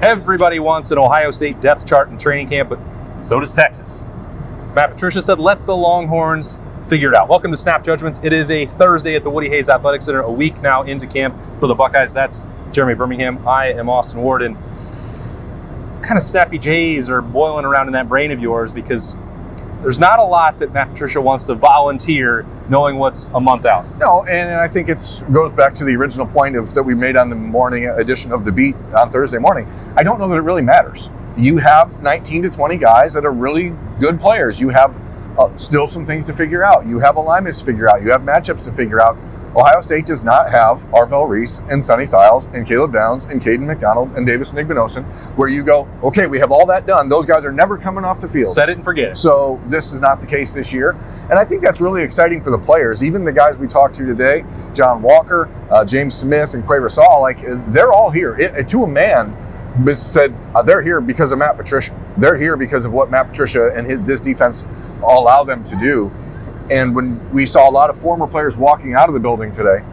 Everybody wants an Ohio State depth chart in training camp, but so does Texas. Matt Patricia said, let the Longhorns figure it out. Welcome to Snap Judgments. It is a Thursday at the Woody Hayes Athletic Center, a week now into camp for the Buckeyes. That's Jeremy Birmingham. I am Austin Warden. Kind of snappy J's are boiling around in that brain of yours because there's not a lot that Matt Patricia wants to volunteer knowing what's a month out. No, and I think it goes back to the original point that we made on the morning edition of The Beat on Thursday morning. I don't know that it really matters. You have 19 to 20 guys that are really good players. You have still some things to figure out. You have alignments to figure out. You have matchups to figure out. Ohio State does not have Arvell Reese and Sonny Styles and Caleb Downs and Caden McDonald and Davis Nigbinosin where you go, okay, we have all that done. Those guys are never coming off the field. Set it and forget it. So this is not the case this year. And I think that's really exciting for the players. Even the guys we talked to today, John Walker, James Smith, and Quay Rasal, they're all here. To a man, said they're here because of Matt Patricia. They're here because of what Matt Patricia and this defense allow them to do. And when we saw a lot of former players walking out of the building today,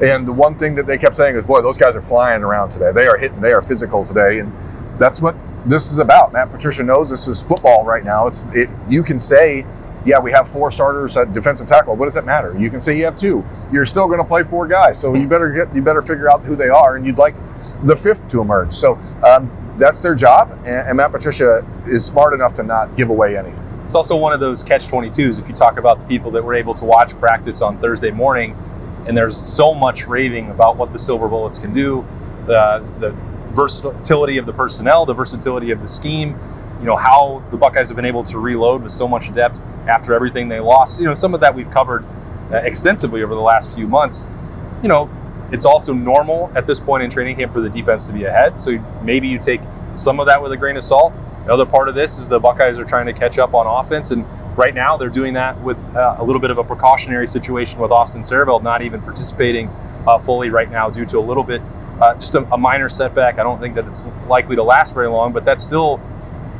and the one thing that they kept saying is, boy, those guys are flying around today. They are hitting, they are physical today. And that's what this is about. Matt Patricia knows this is football right now. You can say, yeah, we have 4 starters at defensive tackle. What does that matter? You can say you have 2. You're still going to play 4 guys. So you better figure out who they are, and you'd like the 5th to emerge. So that's their job. And Matt Patricia is smart enough to not give away anything. It's also one of those catch-22s. If you talk about the people that were able to watch practice on Thursday morning, and there's so much raving about what the Silver Bullets can do, the versatility of the personnel, the versatility of the scheme, how the Buckeyes have been able to reload with so much depth after everything they lost. Some of that we've covered extensively over the last few months. It's also normal at this point in training camp for the defense to be ahead. So maybe you take some of that with a grain of salt. Another part of this is the Buckeyes are trying to catch up on offense, and right now they're doing that with a little bit of a precautionary situation with Austin Birm not even participating fully right now due to a little bit, just a minor setback. I don't think that it's likely to last very long, but that still,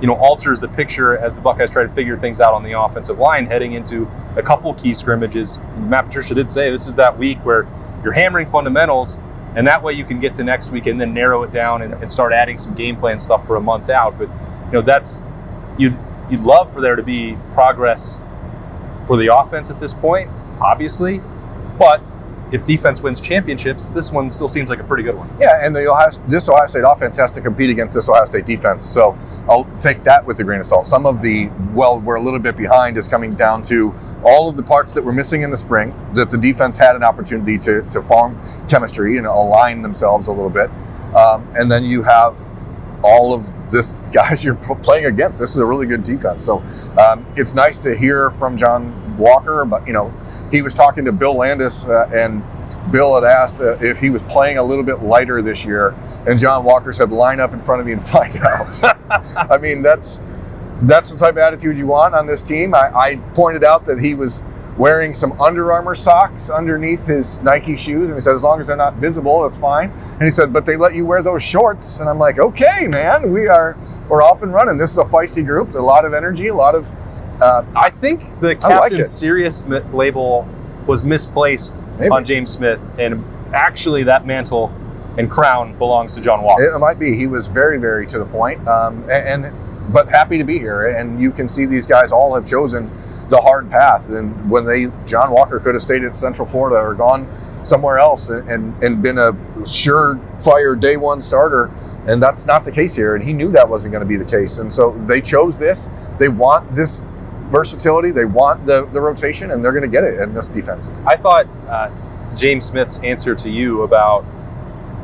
alters the picture as the Buckeyes try to figure things out on the offensive line heading into a couple key scrimmages. And Matt Patricia did say this is that week where you're hammering fundamentals, and that way you can get to next week and then narrow it down and start adding some game plan stuff for a month out. But that's you'd love for there to be progress for the offense at this point, obviously. But if defense wins championships, this one still seems like a pretty good one. Yeah, and this Ohio State offense has to compete against this Ohio State defense. So I'll take that with a grain of salt. Some of we're a little bit behind is coming down to all of the parts that were missing in the spring, that the defense had an opportunity to form chemistry and align themselves a little bit. And then you have all of this guys you're playing against. This is a really good defense. So it's nice to hear from John Walker, but he was talking to Bill Landis and Bill had asked if he was playing a little bit lighter this year, and John Walker said, line up in front of me and find out. I mean, that's the type of attitude you want on this team. I pointed out that he was wearing some Under Armour socks underneath his Nike shoes, and he said, as long as they're not visible, that's fine. And he said, but they let you wear those shorts. And I'm like, okay, man, we're off and running. This is a feisty group, a lot of energy, a lot of I think the Captain Serious label was misplaced on James Smith, and actually that mantle and crown belongs to John Walker. It might be. He was very, very to the point, but happy to be here. And you can see these guys all have chosen the hard path. And when John Walker could have stayed at Central Florida or gone somewhere else and been a surefire day one starter, and that's not the case here. And he knew that wasn't going to be the case. And so they chose this. They want this versatility. They want the rotation, and they're going to get it in this defense. I thought James Smith's answer to you about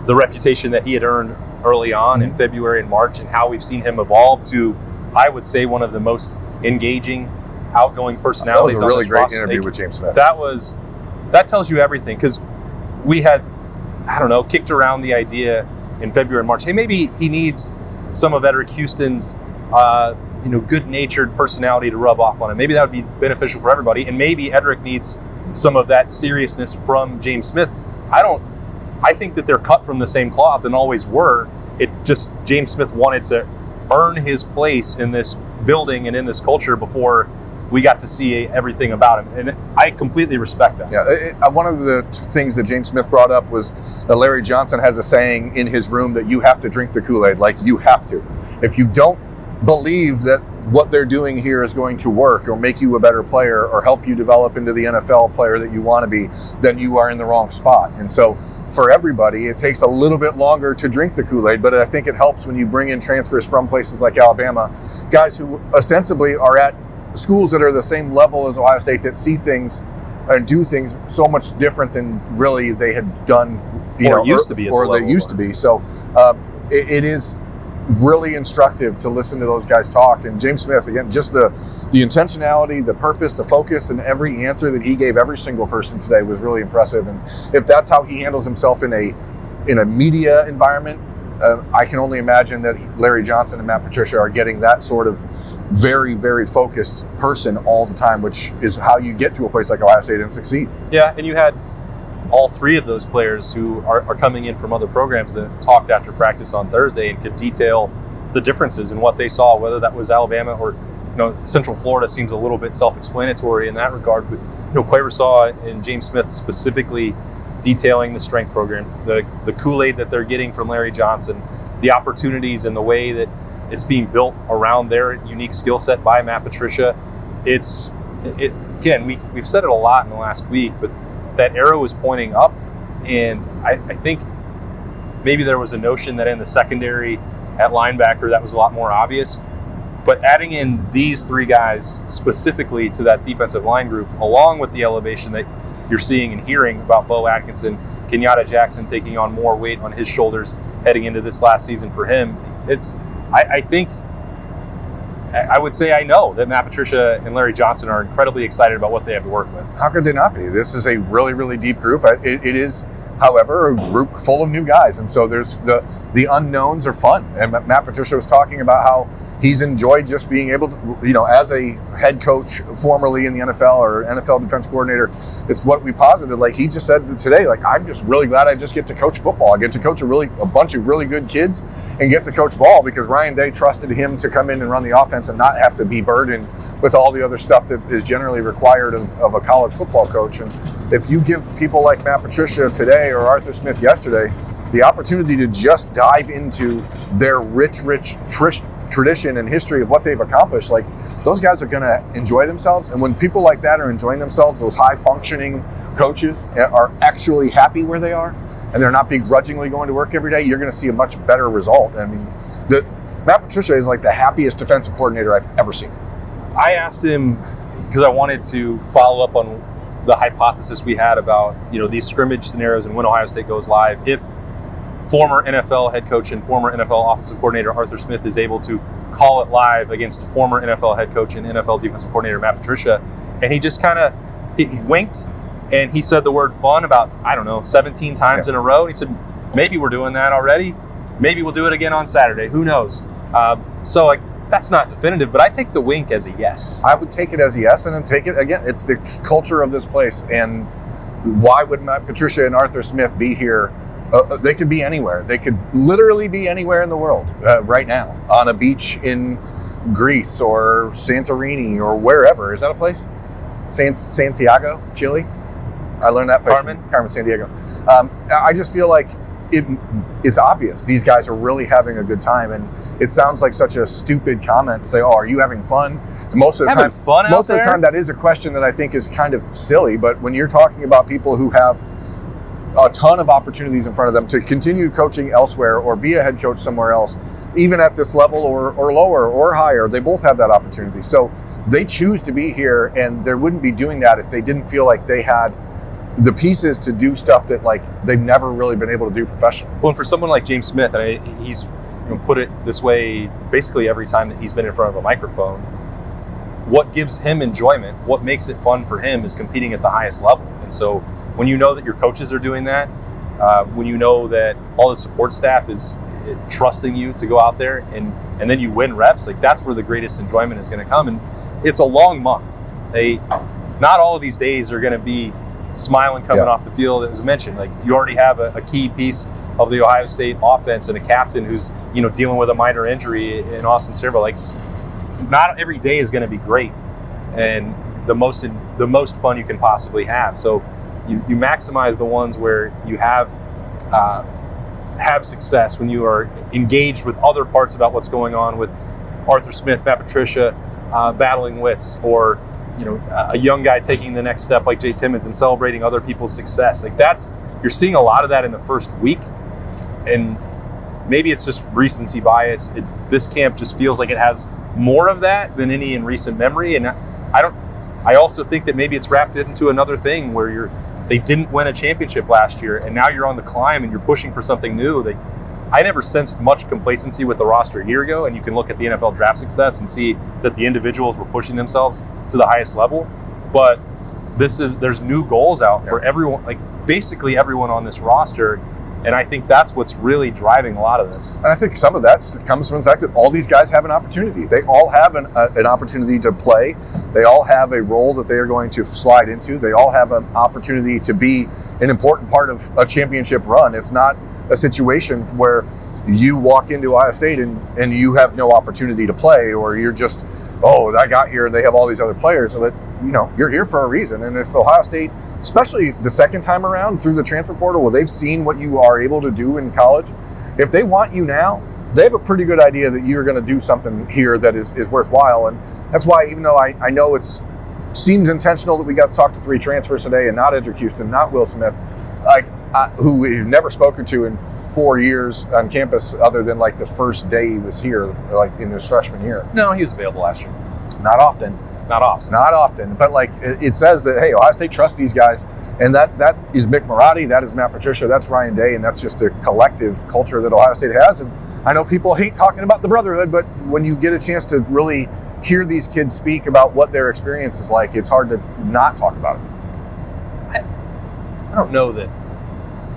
the reputation that he had earned early on in February and March, and how we've seen him evolve to, I would say, one of the most engaging, outgoing personalities. That was a really great interview with James Smith. That tells you everything, because we had, kicked around the idea in February and March. Hey, maybe he needs some of Edric Houston's good-natured personality to rub off on him. Maybe that would be beneficial for everybody. And maybe Edric needs some of that seriousness from James Smith. I think that they're cut from the same cloth and always were. It just, James Smith wanted to earn his place in this building and in this culture before we got to see everything about him, and I completely respect that. Yeah, one of the things that James Smith brought up was that Larry Johnson has a saying in his room that you have to drink the Kool-Aid, like you have to. If you don't believe that what they're doing here is going to work or make you a better player or help you develop into the NFL player that you want to be, then you are in the wrong spot. And so for everybody, it takes a little bit longer to drink the Kool-Aid, but I think it helps when you bring in transfers from places like Alabama, guys who ostensibly are at schools that are the same level as Ohio State, that see things and do things so much different than really they had done, used to be. So it is really instructive to listen to those guys talk. And James Smith, again, just the intentionality, the purpose, the focus, and every answer that he gave every single person today was really impressive. And if that's how he handles himself in a media environment, I can only imagine that Larry Johnson and Matt Patricia are getting that sort of very, very focused person all the time, which is how you get to a place like Ohio State and succeed. Yeah, and you had all three of those players who are coming in from other programs that talked after practice on Thursday and could detail the differences in what they saw, whether that was Alabama or Central Florida seems a little bit self-explanatory in that regard. But Quaver saw and James Smith specifically detailing the strength program, the Kool-Aid that they're getting from Larry Johnson, the opportunities and the way that it's being built around their unique skill set by Matt Patricia. Again, we've said it a lot in the last week, but that arrow is pointing up, and I think maybe there was a notion that in the secondary at linebacker that was a lot more obvious, but adding in these three guys specifically to that defensive line group, along with the elevation that you're seeing and hearing about Bo Atkinson, Kenyatta Jackson taking on more weight on his shoulders heading into this last season for him, I would say I know that Matt Patricia and Larry Johnson are incredibly excited about what they have to work with. How could they not be? This is a really, really deep group. It is, however, a group full of new guys. And so there's the unknowns are fun. And Matt Patricia was talking about how he's enjoyed just being able to, as a head coach formerly in the NFL or NFL defense coordinator, it's what we posited. Like he just said today, like, I'm just really glad I just get to coach football. I get to coach a bunch of really good kids and get to coach ball because Ryan Day trusted him to come in and run the offense and not have to be burdened with all the other stuff that is generally required of a college football coach. And if you give people like Matt Patricia today or Arthur Smith yesterday the opportunity to just dive into their rich tradition and history of what they've accomplished, like those guys are going to enjoy themselves. And when people like that are enjoying themselves, those high functioning coaches are actually happy where they are and they're not begrudgingly going to work every day, you're going to see a much better result. I mean, Matt Patricia is like the happiest defensive coordinator I've ever seen. I asked him because I wanted to follow up on the hypothesis we had about these scrimmage scenarios and when Ohio State goes live, if former NFL head coach and former NFL offensive coordinator Arthur Smith is able to call it live against former NFL head coach and NFL defensive coordinator Matt Patricia. And he just kind of he winked and he said the word fun about, 17 times in a row. And he said, maybe we're doing that already. Maybe we'll do it again on Saturday. Who knows? So that's not definitive, but I take the wink as a yes. I would take it as a yes, and then take it again. It's the culture of this place. And why would Matt Patricia and Arthur Smith be here? They could be anywhere. They could literally be anywhere in the world right now, on a beach in Greece or Santorini or wherever. Is that a place? Santiago, Chile? I learned that place from Carmen Sandiego. I just feel like it's obvious. These guys are really having a good time, and it sounds like such a stupid comment to say, "Oh, are you having fun?" Most of the time, that is a question that I think is kind of silly. But when you're talking about people who have a ton of opportunities in front of them to continue coaching elsewhere or be a head coach somewhere else, even at this level or lower or higher, they both have that opportunity. So they choose to be here, and they wouldn't be doing that if they didn't feel like they had the pieces to do stuff that they've never really been able to do professionally. Well, and for someone like James Smith, and he's put it this way basically every time that he's been in front of a microphone, what gives him enjoyment, what makes it fun for him is competing at the highest level. And so when you know that your coaches are doing that, when you know that all the support staff is trusting you to go out there and then you win reps, that's where the greatest enjoyment is going to come. And it's a long month. Not all of these days are going to be smiling coming off the field. As mentioned, you already have a key piece of the Ohio State offense and a captain who's dealing with a minor injury in Austin Birm. Not every day is going to be great, and the most fun you can possibly have. So you maximize the ones where you have success, when you are engaged with other parts about what's going on with Arthur Smith, Matt Patricia, battling wits, or a young guy taking the next step like Jay Timmons and celebrating other people's success. Like you're seeing a lot of that in the first week, and maybe it's just recency bias. This camp just feels like it has more of that than any in recent memory, and I also think that maybe it's wrapped into another thing where they didn't win a championship last year, and now you're on the climb and you're pushing for something new. I never sensed much complacency with the roster a year ago, and you can look at the NFL draft success and see that the individuals were pushing themselves to the highest level. But there's new goals out for everyone, like basically everyone on this roster. And I think that's what's really driving a lot of this. And I think some of that comes from the fact that all these guys have an opportunity. They all have an opportunity to play. They all have a role that they are going to slide into. They all have an opportunity to be an important part of a championship run. It's not a situation where you walk into Ohio State and you have no opportunity to play, or you're just, I got here and they have all these other players. So that, you're here for a reason. And if Ohio State, especially the second time around through the transfer portal, where they've seen what you are able to do in college, if they want you now, they have a pretty good idea that you're going to do something here that is worthwhile. And that's why, even though I know it seems intentional that we got to talk to 3 transfers today and not Edric Houston, not Will Smith, who we've never spoken to in 4 years on campus other than like the first day he was here, like in his freshman year. No, he was available last year. Not often. Not often. But it says that, hey, Ohio State trusts these guys, and that is Mick Marotti, that is Matt Patricia, that's Ryan Day, and that's just the collective culture that Ohio State has. And I know people hate talking about the brotherhood, but when you get a chance to really hear these kids speak about what their experience is like, it's hard to not talk about it. I don't know that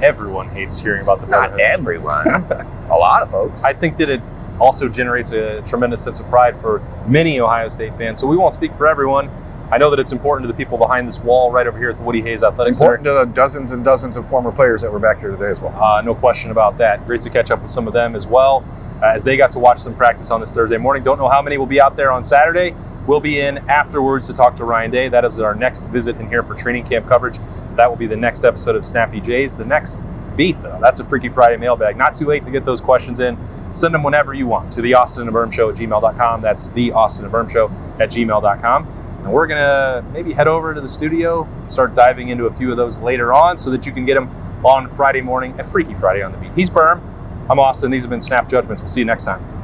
everyone hates hearing about the brotherhood. Not everyone. A lot of folks. I think that it also generates a tremendous sense of pride for many Ohio State fans. So we won't speak for everyone. I know that it's important to the people behind this wall right over here at the Woody Hayes Athletic Center. Important to the dozens and dozens of former players that were back here today as well. No question about that. Great to catch up with some of them as well, as they got to watch some practice on this Thursday morning. Don't know how many will be out there on Saturday. We'll be in afterwards to talk to Ryan Day. That is our next visit in here for training camp coverage. That will be the next episode of Snappy Jays. The next beat, though, that's a Freaky Friday mailbag. Not too late to get those questions in. Send them whenever you want to the Austin and Birm Show at gmail.com. That's the Austin and Birm Show at gmail.com. And we're going to maybe head over to the studio and start diving into a few of those later on so that you can get them on Friday morning, a Freaky Friday on the beat. He's Birm. I'm Austin. These have been Snap Judgments. We'll see you next time.